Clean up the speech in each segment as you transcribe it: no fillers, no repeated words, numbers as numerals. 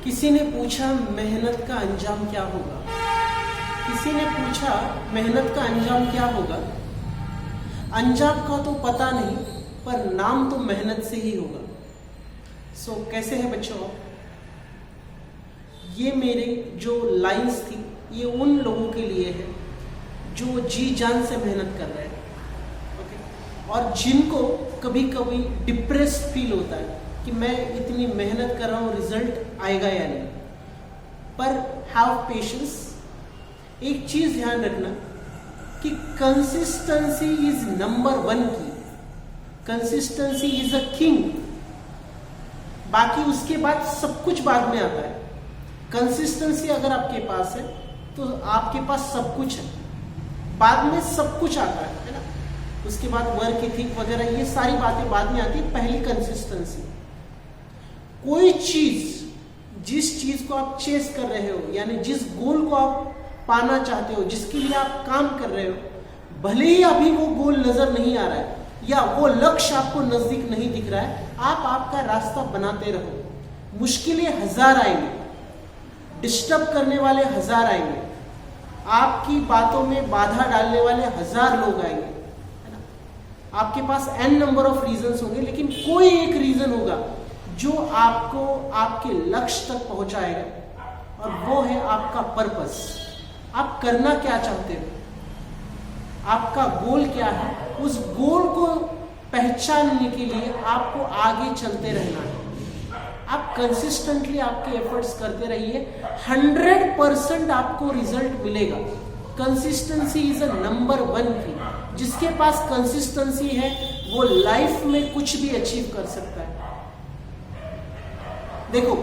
किसी ने पूछा मेहनत का अंजाम क्या होगा। किसी ने पूछा मेहनत का अंजाम क्या होगा। अंजाम का तो पता नहीं, पर नाम तो मेहनत से ही होगा। सो कैसे हैं बच्चों आप? ये मेरे जो लाइंस थी ये उन लोगों के लिए है जो जी जान से मेहनत कर रहे हैं, ओके? और जिनको कभी कभी डिप्रेस्ड फील होता है कि मैं इतनी मेहनत कर रहा हूँ, रिजल्ट आएगा या नहीं। पर हैव पेशेंस। एक चीज ध्यान रखना कि कंसिस्टेंसी इज नंबर 1 की। Consistency is a king. बाकी उसके बाद सब कुछ बाद में आता है। कंसिस्टेंसी अगर आपके पास है तो आपके पास सब कुछ है, बाद में सब कुछ आता है ना। उसके बाद वर्क एथिक वगैरह ये सारी बातें बाद में आती है, पहली कंसिस्टेंसी। कोई चीज, जिस चीज को आप चेस कर रहे हो, यानी जिस गोल को आप पाना चाहते हो, जिसके लिए आप काम कर रहे हो, भले ही अभी वो गोल नजर नहीं आ रहा है या वो लक्ष्य आपको नजदीक नहीं दिख रहा है, आप आपका रास्ता बनाते रहो। मुश्किलें हजार आएंगे, डिस्टर्ब करने वाले हजार आएंगे, आपकी बातों में बाधा डालने वाले हजार लोग आएंगे, है ना। आपके पास n नंबर ऑफ रीजंस होंगे, लेकिन कोई एक रीजन होगा जो आपको आपके लक्ष्य तक पहुंचाएगा, और वो है आपका पर्पस। आप करना क्या चाहते हो, आपका गोल क्या है। उस गोल को पहचानने के लिए आपको आगे चलते रहना है। आप कंसिस्टेंटली आपके एफर्ट्स करते रहिए, 100% आपको रिजल्ट मिलेगा। कंसिस्टेंसी इज अ नंबर 1 की। जिसके पास कंसिस्टेंसी है वो लाइफ में कुछ भी अचीव कर सकता है। देखो,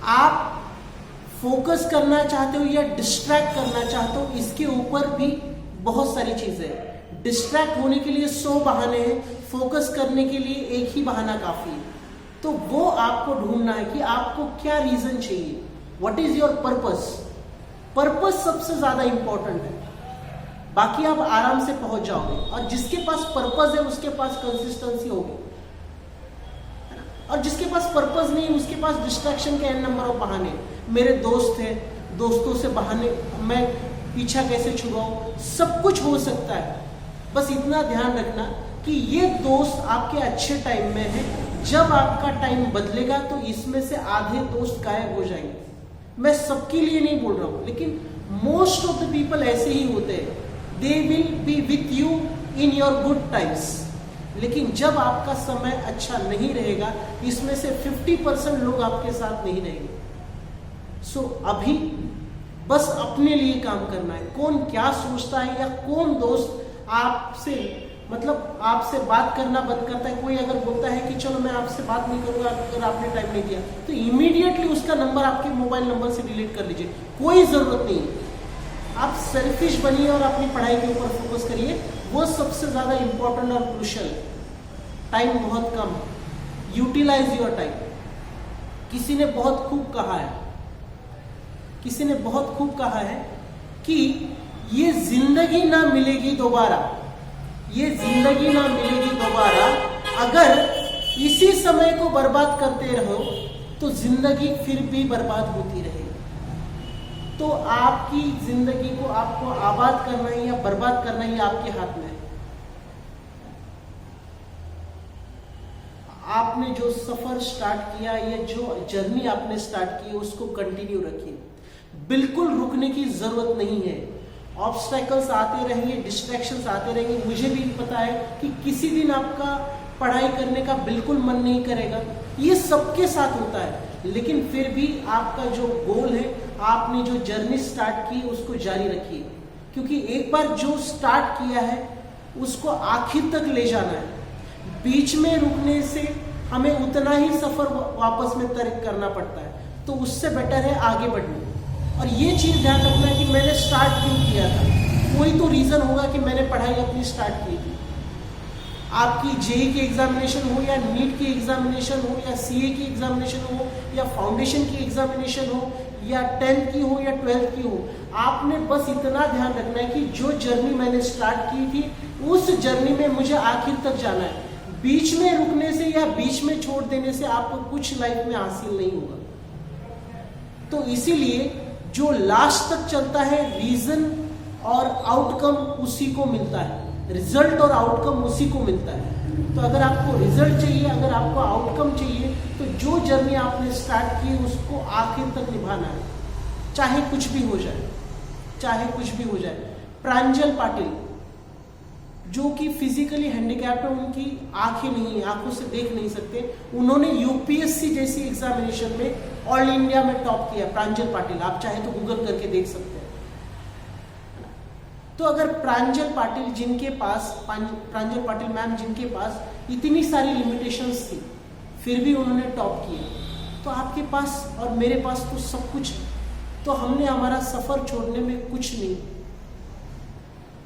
आप फोकस करना चाहते हो या डिस्ट्रैक्ट करना चाहते हो, इसके ऊपर भी बहुत सारी चीजें हैं। डिस्ट्रैक्ट होने के लिए 100 बहाने हैं, फोकस करने के लिए एक ही बहाना काफी है। तो वो आपको ढूंढना है कि आपको क्या रीजन चाहिए, what is your purpose. Purpose सबसे ज्यादा इंपॉर्टेंट है, बाकी आप आराम से पहुंच जाओगे। और जिसके पास पर्पस है उसके पास कंसिस्टेंसी होगी, और जिसके पास पर्पस नहीं उसके पास डिस्ट्रैक्शन के n नंबर ऑफ बहाने। मेरे दोस्त हैं, दोस्तों से बहाने, मैं पीछा कैसे छुड़ाऊं, सब कुछ हो सकता है। बस इतना ध्यान रखना कि ये दोस्त आपके अच्छे टाइम में है, जब आपका टाइम बदलेगा तो इसमें से आधे दोस्त गायब हो जाएंगे। मैं सबके लिए नहीं बोल रहा हूं, लेकिन मोस्ट ऑफ द पीपल ऐसे ही होते हैं। They will be with you in your good times, लेकिन जब आपका समय अच्छा नहीं रहेगा, इसमें से 50% लोग आपके साथ नहीं रहेंगे। सो अभी बस अपने लिए काम करना है। कौन क्या सोचता है या कौन दोस्त आपसे आपसे बात करना बंद करता है। कोई अगर बोलता है कि चलो मैं आपसे बात नहीं करूंगा अगर आपने टाइम नहीं दिया, तो इमीडिएटली उसका नंबर आपके मोबाइल नंबर से डिलीट कर लीजिए। कोई जरूरत नहीं है। आप सेल्फिश बनिए और अपनी पढ़ाई के ऊपर फोकस करिए, वो सबसे ज्यादा इंपॉर्टेंट और क्रूशियल। टाइम बहुत कम है, यूटिलाइज योर टाइम। किसी ने बहुत खूब कहा है कि ये जिंदगी ना मिलेगी दोबारा, अगर इसी समय को बर्बाद करते रहो तो जिंदगी फिर भी बर्बाद होती रहेगी। तो आपकी जिंदगी को आपको आबाद करना है या बर्बाद करना है, आपके हाथ में है। आपने जो सफर स्टार्ट किया या जो जर्नी आपने स्टार्ट की है उसको कंटिन्यू रखिए। बिल्कुल रुकने की जरूरत नहीं है। ऑब्स्टेकल्स आते रहेंगे, डिस्ट्रैक्शंस आते रहेंगे। मुझे भी पता है कि किसी दिन आपका पढ़ाई करने का बिल्कुल मन नहीं करेगा, ये सबके साथ होता है। लेकिन फिर भी आपका जो गोल है, आपने जो जर्नी स्टार्ट की उसको जारी रखिए, क्योंकि एक बार जो स्टार्ट किया है उसको आखिर तक ले जाना है। बीच में रुकने से हमें उतना ही सफर वापस में तर्क करना पड़ता है, तो उससे बेटर है आगे बढ़ना। और ये चीज ध्यान रखना है कि मैंने स्टार्ट क्यों किया था। कोई तो रीजन होगा कि मैंने पढ़ाई अपनी स्टार्ट की थी। आपकी जेईई की एग्जामिनेशन हो या नीट की एग्जामिनेशन हो या सीए की एग्जामिनेशन हो या फाउंडेशन की एग्जामिनेशन हो या 10th की हो या 12th की हो, आपने बस इतना ध्यान रखना है कि जो जर्नी मैंने स्टार्ट की थी उस जर्नी में मुझे आखिर तक जाना है। बीच में रुकने से या बीच में छोड़ देने से आपको कुछ लाइफ में हासिल नहीं होगा। तो इसीलिए जो लास्ट तक चलता है रीजन और आउटकम उसी को मिलता है, रिजल्ट और आउटकम उसी को मिलता है। तो अगर आपको रिजल्ट चाहिए, अगर आपको आउटकम चाहिए, तो जो जर्नी आपने स्टार्ट की उसको आखिर तक निभाना है, चाहे कुछ भी हो जाए, चाहे कुछ भी हो जाए। प्रांजल पाटिल जो कि फिजिकली हैंडीकैप्ड है, उनकी आंखें नहीं है, आंखों से देख नहीं सकते, उन्होंने यूपीएससी जैसी एग्जामिनेशन में ऑल इंडिया में टॉप किया। प्रांजल पाटिल, आप चाहे तो गूगल करके देख सकते हैं। तो अगर प्रांजल पाटिल जिनके पास, प्रांजल पाटिल मैम जिनके पास इतनी सारी लिमिटेशंस थी, फिर भी उन्होंने टॉप किए, तो आपके पास और मेरे पास तो सब कुछ है। तो हमने हमारा सफर छोड़ने में कुछ नहीं,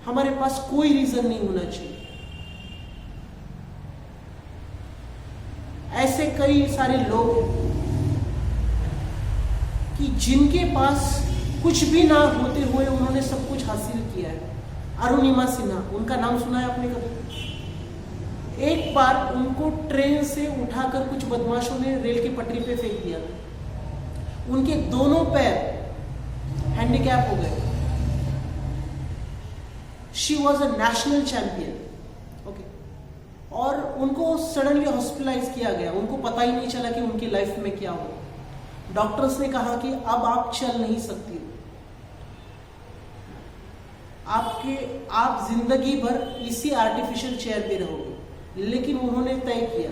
हमारे पास कोई रीजन नहीं होना चाहिए। ऐसे कई सारे लोग कि जिनके पास कुछ भी ना होते हुए उन्होंने सब कुछ हासिल किया है। अरुणिमा सिन्हा, उनका नाम सुना है आपने कभी? एक बार उनको ट्रेन से उठाकर कुछ बदमाशों ने रेल की पटरी पे फेंक दिया, उनके दोनों पैर हैंडीकैप हो गए। She was a national champion, okay, और उनको सडनली हॉस्पिटलाइज किया गया, उनको पता ही नहीं चला कि उनकी लाइफ में क्या हो। डॉक्टर्स ने कहा कि अब आप चल नहीं सकती, आप जिंदगी भर इसी आर्टिफिशियल चेयर पे रहोगे। लेकिन उन्होंने तय किया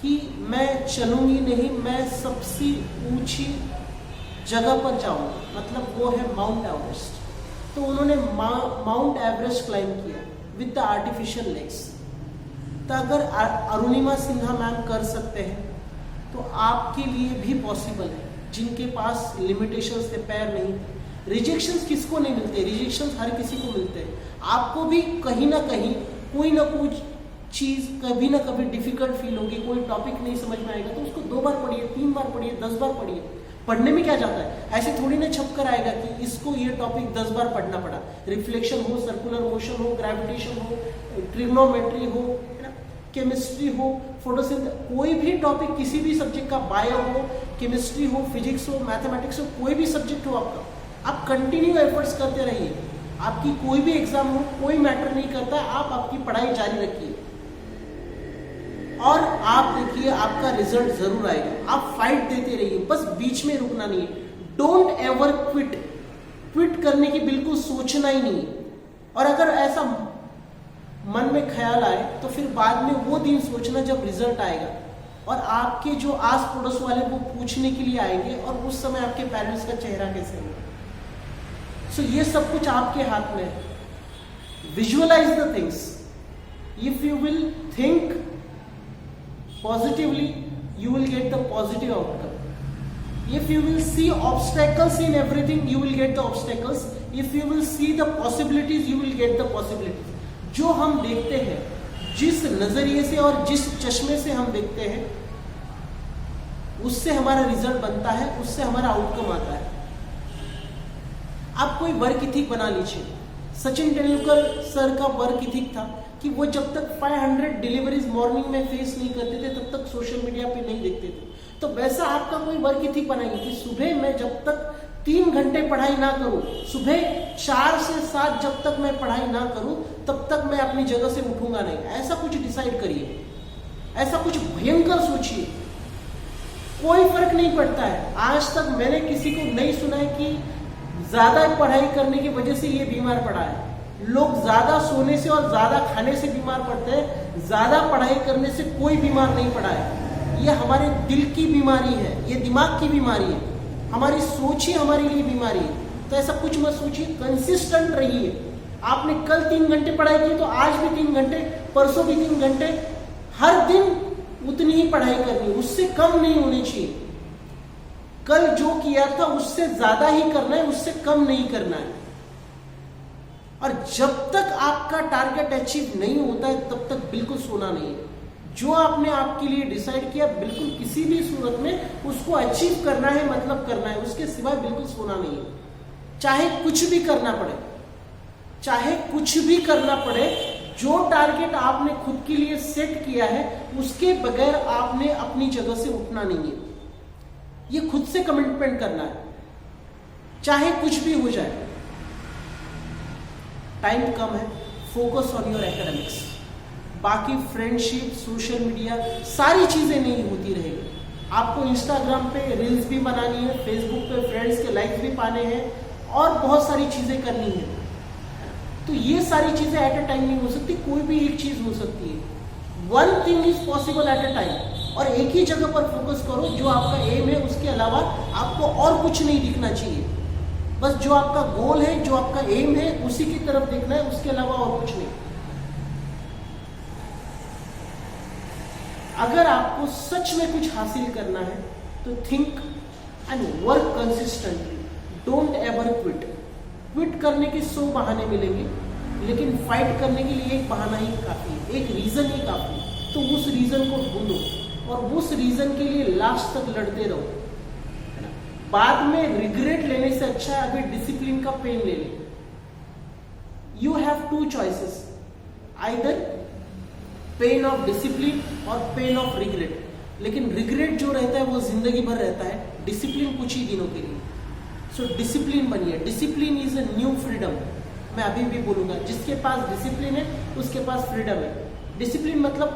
कि मैं चलूंगी नहीं, मैं सबसे ऊंची जगह पर जाऊंगी, मतलब वो है माउंट एवरेस्ट। तो उन्होंने माउंट एवरेस्ट क्लाइम किया विद द आर्टिफिशियल लेग्स। तो अगर अरुणिमा सिन्हा मैम कर सकते हैं तो आपके लिए भी पॉसिबल है, जिनके पास लिमिटेशंस थे, पैर नहीं थे। रिजेक्शंस किसको नहीं मिलते? रिजेक्शंस हर किसी को मिलते हैं। आपको भी कहीं ना कहीं कोई ना कोई चीज कभी ना कभी डिफिकल्ट फील होगी, कोई टॉपिक नहीं समझ में आएगा तो उसको 2 बार पढ़िए, 3 बार पढ़िए, 10 बार पढ़िए। पढ़ने में क्या जाता है? ऐसे थोड़ी ना छप कर आएगा कि इसको ये टॉपिक 10 बार पढ़ना पड़ा। रिफ्लेक्शन हो, सर्कुलर मोशन हो, ग्रेविटेशन हो, ट्रिग्नोमेट्री हो, केमिस्ट्री हो, फोटोसिंथेसिस, कोई भी टॉपिक किसी भी सब्जेक्ट का, बायो हो, केमिस्ट्री हो, फिजिक्स हो, मैथमेटिक्स हो, कोई भी सब्जेक्ट हो आपका, आप कंटिन्यू एफर्ट्स करते रहिए। आपकी कोई भी एग्जाम हो, कोई मैटर नहीं करता, आप आपकी पढ़ाई जारी रखिए और आप देखिए आपका रिजल्ट जरूर आएगा। आप फाइट देते रहिए, बस बीच में रुकना नहीं है। डोंट एवर क्विट करने की बिल्कुल सोचना ही नहीं है। और अगर ऐसा मन में ख्याल आए तो फिर बाद में वो दिन सोचना जब रिजल्ट आएगा और आपके जो आस पड़ोस वाले वो पूछने के लिए आएंगे और उस समय आपके पेरेंट्स का चेहरा कैसे होगा। सो ये सब कुछ आपके हाथ में है। Visualise the things. If you will think positively you will get the positive outcome. If you will see obstacles in everything, you will get the obstacles. If you will see the possibilities, you will get the possibilities. जो हम देखते हैं, जिस नजरिए से और जिस चश्मे से हम देखते हैं, उससे हमारा रिजल्ट बनता है, उससे हमारा आउटकम आता है। आप कोई वर्क इथिक बना लीजिए। सचिन तेंदुलकर सर का वर्क इथिक था कि वो जब तक 500 डिलीवरीज मॉर्निंग में फेस नहीं करते थे तब तक सोशल मीडिया पे नहीं देखते थे। तो वैसा आपका कोई वर्क इथिक बनाइए कि सुबह मैं जब तक 3 घंटे पढ़ाई ना करूं, सुबह 4 से 7 जब तक मैं पढ़ाई ना करूं तब तक मैं अपनी जगह से उठूंगा नहीं। ऐसा कुछ डिसाइड करिए, ऐसा कुछ भयंकर सोचिए। कोई फर्क नहीं पड़ता है। आज तक मैंने किसी को नहीं सुना है कि ज्यादा पढ़ाई करने की वजह से ये बीमार पड़ा है। लोग ज्यादा सोने से और ज्यादा खाने से बीमार पड़ते हैं, ज्यादा पढ़ाई करने से कोई बीमार नहीं पड़ा है। ये हमारे दिल की बीमारी है, ये दिमाग की बीमारी है, हमारी सोच ही हमारे लिए बीमारी है। तो ऐसा कुछ मत सोचिए, कंसिस्टेंट रहिए। आपने कल 3 घंटे पढ़ाई की तो आज भी 3 घंटे, परसों भी 3 घंटे, हर दिन उतनी ही पढ़ाई करनी, उससे कम नहीं होनी चाहिए। कल जो किया था उससे ज्यादा ही करना है, उससे कम नहीं करना है। और जब तक आपका टारगेट अचीव नहीं होता है तब तक बिल्कुल सोना नहीं है। जो आपने आपके लिए डिसाइड किया बिल्कुल किसी भी सूरत में उसको अचीव करना है, मतलब करना है, उसके सिवाय बिल्कुल सोना नहीं है। चाहे कुछ भी करना पड़े, चाहे कुछ भी करना पड़े, जो टारगेट आपने खुद के लिए सेट किया है उसके बगैर आपने अपनी जगह से उठना नहीं है। ये खुद से कमिटमेंट करना है, चाहे कुछ भी हो जाए। टाइम कम है, फोकस ऑन योर एकेडमिक्स। बाकी फ्रेंडशिप, सोशल मीडिया, सारी चीजें नहीं होती रहेगी। आपको इंस्टाग्राम पे रील्स भी बनानी है, फेसबुक पे फ्रेंड्स के लाइक्स भी पाने हैं और बहुत सारी चीजें करनी है। तो ये सारी चीजें एट अ टाइम नहीं हो सकती, कोई भी एक चीज हो सकती है। One thing is possible at a time, और एक ही जगह पर फोकस करो जो आपका एम है, उसके अलावा आपको और कुछ नहीं दिखना चाहिए। बस जो आपका गोल है, जो आपका एम है, उसी की तरफ देखना है, उसके अलावा और कुछ नहीं। अगर आपको सच में कुछ हासिल करना है तो think and work consistently, don't ever quit. Quit करने के 100 बहाने मिलेंगे, लेकिन फाइट करने के लिए एक बहाना ही काफी है, एक रीजन ही काफी है। तो उस रीजन को ढूंढो और उस रीजन के लिए लास्ट तक लड़ते रहो, है ना। बाद में रिग्रेट लेने से अच्छा है अभी डिसिप्लिन का पेन ले ले। You have 2 choices, either pain of discipline और पेन ऑफ रिग्रेट। लेकिन रिग्रेट जो रहता है वो जिंदगी भर रहता है, डिसिप्लिन कुछ ही दिनों के लिए। सो डिसिप्लिन बनिए। Discipline is a new freedom. मैं अभी भी बोलूंगा, जिसके पास डिसिप्लिन है उसके पास फ्रीडम है। डिसिप्लिन मतलब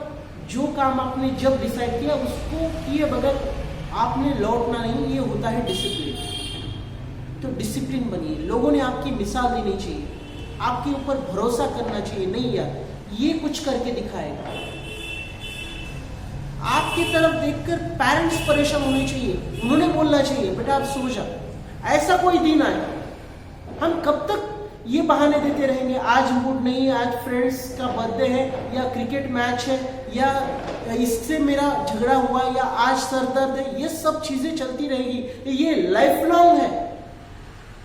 जो काम आपने जब डिसाइड किया उसको किए बगैर आपने लौटना नहीं, ये होता है डिसिप्लिन। तो डिसिप्लिन बनिए। लोगों ने आपकी मिसाल देनी चाहिए, आपके ऊपर भरोसा करना चाहिए, नहीं यार ये कुछ करके दिखाएगा। आपकी तरफ देखकर पेरेंट्स परेशान होने चाहिए, उन्होंने बोलना चाहिए बेटा आप सो जा। ऐसा कोई दिन आए, हम कब तक ये बहाने देते रहेंगे, आज मूड नहीं है, आज फ्रेंड्स का बर्थडे है, या क्रिकेट मैच है, या इससे मेरा झगड़ा हुआ, या आज सर दर्द है। ये सब चीजें चलती रहेगी, ये लाइफ लॉन्ग है,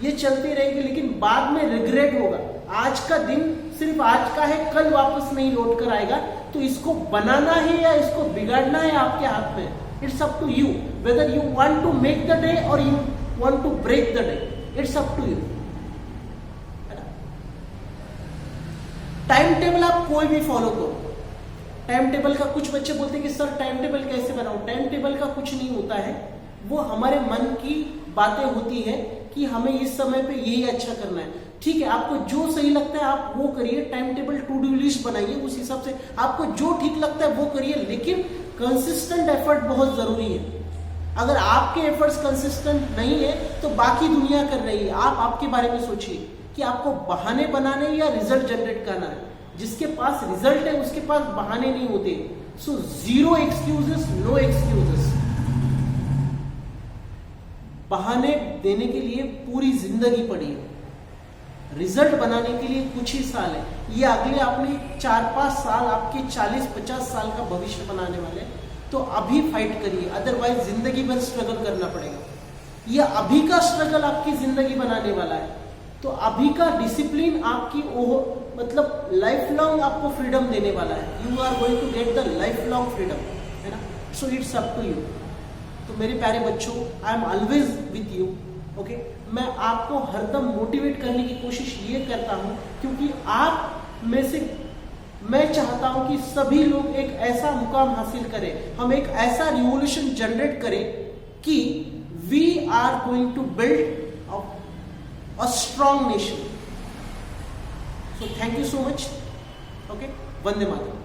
ये चलती रहेगी। लेकिन बाद में रिग्रेट होगा। आज का दिन सिर्फ आज का है, कल वापस नहीं लौट कर आएगा। तो इसको बनाना है या इसको बिगाड़ना है आपके हाथ में। It's up to you whether you want to make the day और you want to break the day. It's up to you. Timetable आप कोई भी फॉलो करो। टाइम टेबल का कुछ बच्चे बोलते हैं कि सर टाइम टेबल कैसे बनाऊं। टाइम टेबल का कुछ नहीं होता है, वो हमारे मन की बातें होती है कि हमें इस समय पे यही अच्छा करना है। ठीक है, आपको जो सही लगता है आप वो करिए। Time table to do list बनाइए, उस हिसाब से आपको जो ठीक लगता है वो करिए। लेकिन कंसिस्टेंट एफर्ट बहुत जरूरी है। अगर आपके एफर्ट्स कंसिस्टेंट नहीं है तो बाकी दुनिया कर रही है। आप आपके बारे में सोचिए कि आपको बहाने बनाने या रिजल्ट जनरेट करना है। जिसके पास रिजल्ट है उसके पास बहाने नहीं होते। So zero excuses, no excuses. बहाने देने के लिए पूरी जिंदगी पड़ी है, रिजल्ट बनाने के लिए कुछ ही साल है। ये अगले आपने 4-5 साल आपके 40-50 साल का भविष्य बनाने वाले हैं। तो अभी फाइट करिए, अदरवाइज जिंदगी भर स्ट्रगल करना पड़ेगा। ये अभी का स्ट्रगल आपकी जिंदगी बनाने वाला है। तो अभी का डिसिप्लिन आपकी मतलब लाइफ लॉन्ग आपको फ्रीडम देने वाला है। You are going to get the life long freedom, है ना। So it's up to you. तो मेरे प्यारे बच्चों, I am always with you, okay. मैं आपको हरदम मोटिवेट करने की कोशिश ये करता हूं क्योंकि आप में से मैं चाहता हूं कि सभी लोग एक ऐसा मुकाम हासिल करें, हम एक ऐसा रिवॉल्यूशन जनरेट करें कि we are going to build a strong nation. So thank you so much. Okay, Vande Mataram.